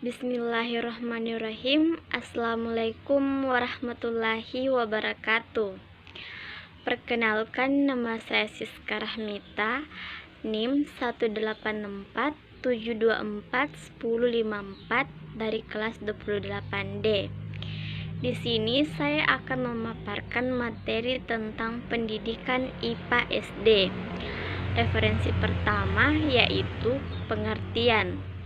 Bismillahirrahmanirrahim. Assalamualaikum warahmatullahi wabarakatuh. Perkenalkan, nama saya Siska Rahmita, NIM 184724154 dari kelas 28D. Di sini saya akan memaparkan materi tentang pendidikan IPA SD. Referensi pertama yaitu pengertian.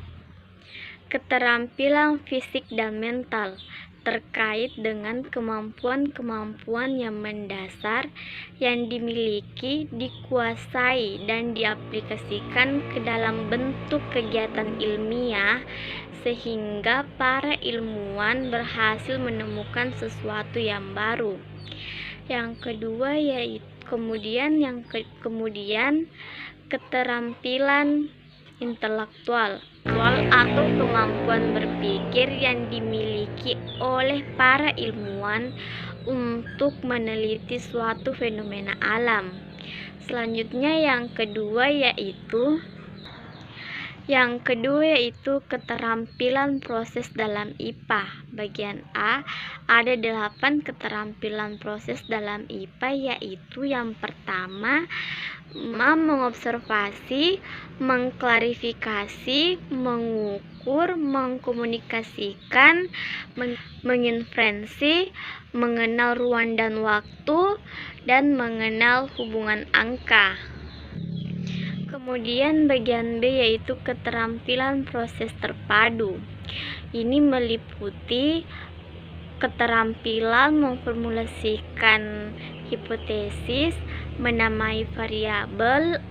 Keterampilan fisik dan mental terkait dengan kemampuan-kemampuan yang mendasar yang dimiliki, dikuasai, dan diaplikasikan ke dalam bentuk kegiatan ilmiah sehingga para ilmuwan berhasil menemukan sesuatu yang baru. Yang kedua yaitu kemudian keterampilan intelektual atau kemampuan berpikir yang dimiliki oleh para ilmuwan untuk meneliti suatu fenomena alam. Selanjutnya yang kedua yaitu keterampilan proses dalam IPA. Bagian A, ada 8 keterampilan proses dalam IPA, yaitu yang pertama, mengobservasi, mengklarifikasi, mengukur, mengkomunikasikan, menginferensi, mengenal ruang dan waktu, dan mengenal hubungan angka. Kemudian bagian B yaitu keterampilan proses terpadu. Ini meliputi keterampilan memformulasikan hipotesis, menamai variabel,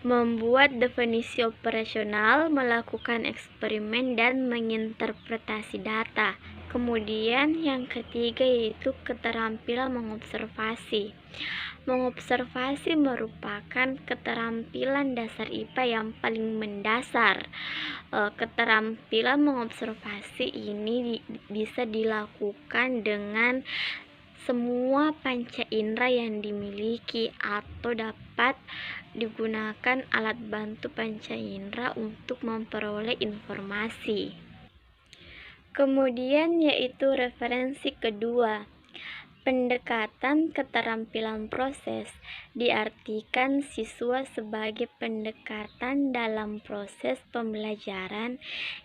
membuat definisi operasional, melakukan eksperimen, dan menginterpretasi data. Kemudian yang ketiga yaitu keterampilan mengobservasi. Mengobservasi merupakan keterampilan dasar IPA yang paling mendasar. Keterampilan mengobservasi ini bisa dilakukan dengan semua panca indera yang dimiliki atau dapat digunakan alat bantu panca indera untuk memperoleh informasi. Kemudian yaitu referensi kedua. Pendekatan keterampilan proses diartikan siswa sebagai pendekatan dalam proses pembelajaran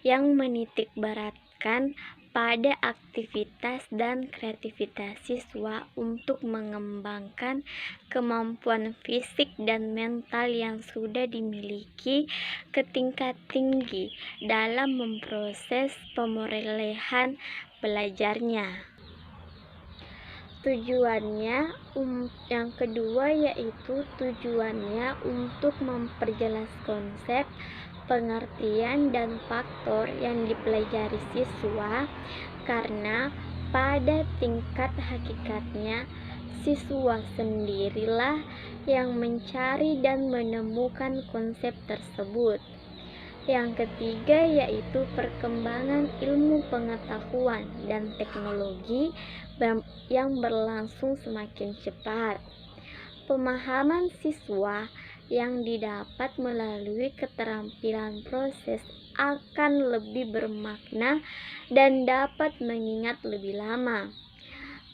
yang menitikberatkan pada aktivitas dan kreativitas siswa untuk mengembangkan kemampuan fisik dan mental yang sudah dimiliki ke tingkat tinggi dalam memproses pemerolehan belajarnya. Yang kedua yaitu tujuannya untuk memperjelas konsep, pengertian, dan faktor yang dipelajari siswa, karena pada tingkat hakikatnya siswa sendirilah yang mencari dan menemukan konsep tersebut. Yang ketiga yaitu perkembangan ilmu pengetahuan dan teknologi yang berlangsung semakin cepat. Pemahaman siswa yang didapat melalui keterampilan proses akan lebih bermakna dan dapat mengingat lebih lama.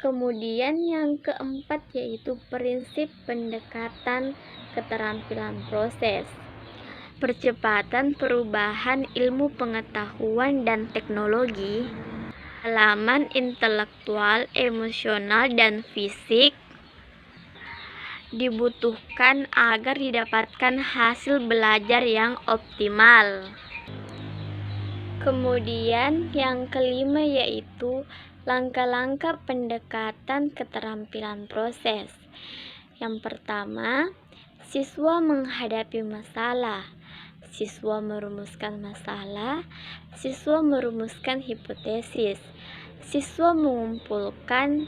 Kemudian yang keempat yaitu prinsip pendekatan keterampilan proses. Percepatan perubahan ilmu pengetahuan dan teknologi, pengalaman intelektual, emosional, dan fisik dibutuhkan agar didapatkan hasil belajar yang optimal. Kemudian yang kelima yaitu langkah-langkah pendekatan keterampilan proses. Yang pertama, siswa menghadapi masalah. Siswa merumuskan masalah, siswa merumuskan hipotesis, siswa mengumpulkan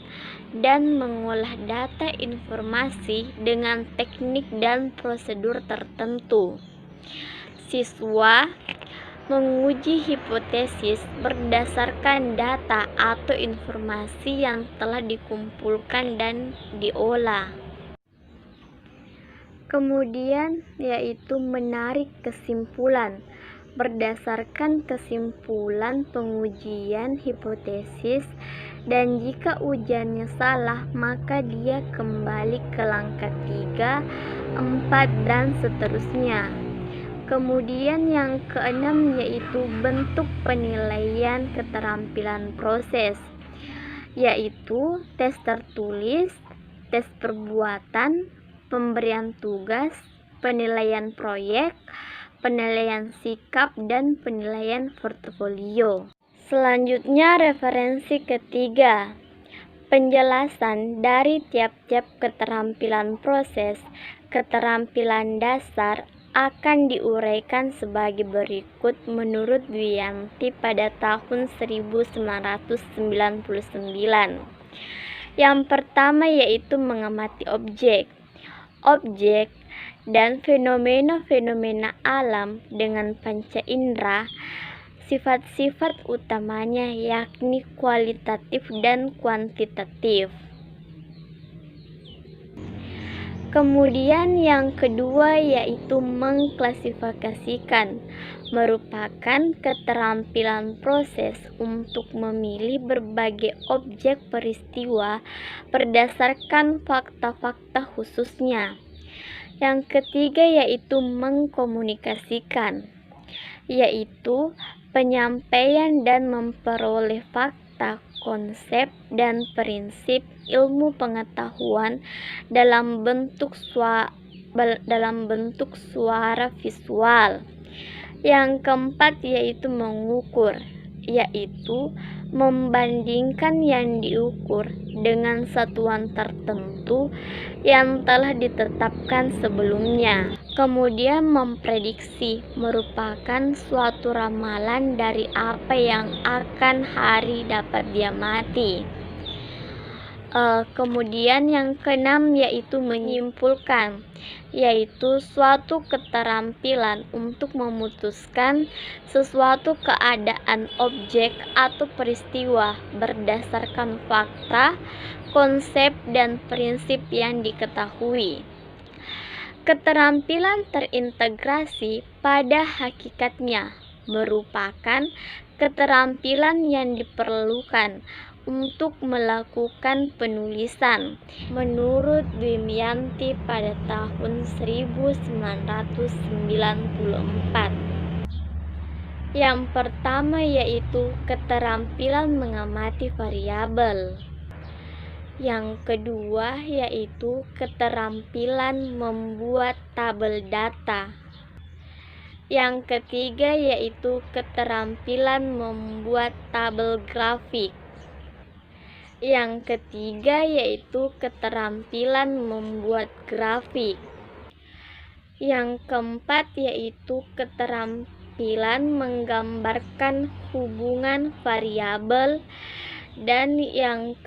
dan mengolah data informasi dengan teknik dan prosedur tertentu. Siswa menguji hipotesis berdasarkan data atau informasi yang telah dikumpulkan dan diolah. Kemudian yaitu menarik kesimpulan. berdasarkan kesimpulan pengujian hipotesis, dan jika ujiannya salah maka dia kembali ke langkah 3, 4, dan seterusnya. Kemudian yang keenam yaitu bentuk penilaian keterampilan proses, yaitu tes tertulis, tes perbuatan, pemberian tugas, penilaian proyek, penilaian sikap, dan penilaian portofolio. Selanjutnya referensi ketiga. Penjelasan dari tiap-tiap keterampilan proses, keterampilan dasar akan diuraikan sebagai berikut menurut Dwianti pada tahun 1999. Yang pertama yaitu mengamati objek dan fenomena-fenomena alam dengan panca indera. Sifat-sifat utamanya yakni kualitatif dan kuantitatif. Kemudian yang kedua yaitu mengklasifikasikan, merupakan keterampilan proses untuk memilih berbagai objek peristiwa berdasarkan fakta-fakta khususnya. Yang ketiga yaitu mengkomunikasikan, yaitu penyampaian dan memperoleh fakta, konsep, dan prinsip ilmu pengetahuan dalam bentuk suara visual. Yang keempat yaitu mengukur, yaitu membandingkan yang diukur dengan satuan tertentu yang telah ditetapkan sebelumnya. Kemudian memprediksi, merupakan suatu ramalan dari apa yang akan hari dapat diamati. Kemudian yang keenam yaitu menyimpulkan, yaitu suatu keterampilan untuk memutuskan sesuatu keadaan objek atau peristiwa berdasarkan fakta, konsep, dan prinsip yang diketahui. Keterampilan terintegrasi pada hakikatnya merupakan keterampilan yang diperlukan untuk melakukan penulisan menurut Dwianti pada tahun 1994. Yang pertama yaitu keterampilan mengamati variabel. Yang kedua yaitu keterampilan membuat tabel data. Yang ketiga yaitu keterampilan membuat tabel grafik. Yang ketiga yaitu keterampilan membuat grafik. Yang keempat yaitu keterampilan menggambarkan hubungan variabel. Dan yang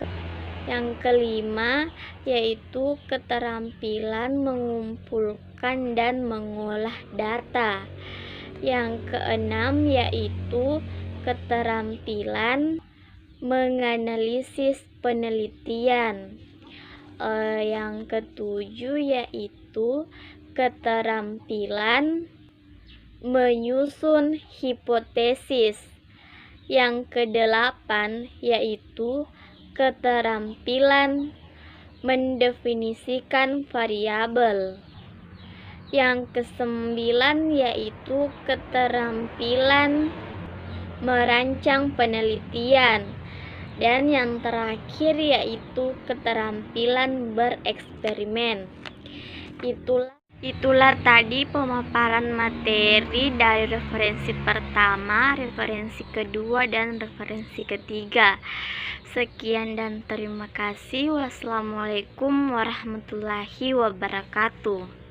kelima yaitu keterampilan mengumpulkan dan mengolah data. Yang keenam yaitu keterampilan menganalisis penelitian. Yang ketujuh yaitu keterampilan menyusun hipotesis. Yang kedelapan yaitu keterampilan mendefinisikan variabel. Yang kesembilan yaitu keterampilan merancang penelitian. Dan yang terakhir yaitu keterampilan bereksperimen. Itulah tadi pemaparan materi dari referensi pertama, referensi kedua, dan referensi ketiga. Sekian dan terima kasih. Wassalamualaikum warahmatullahi wabarakatuh.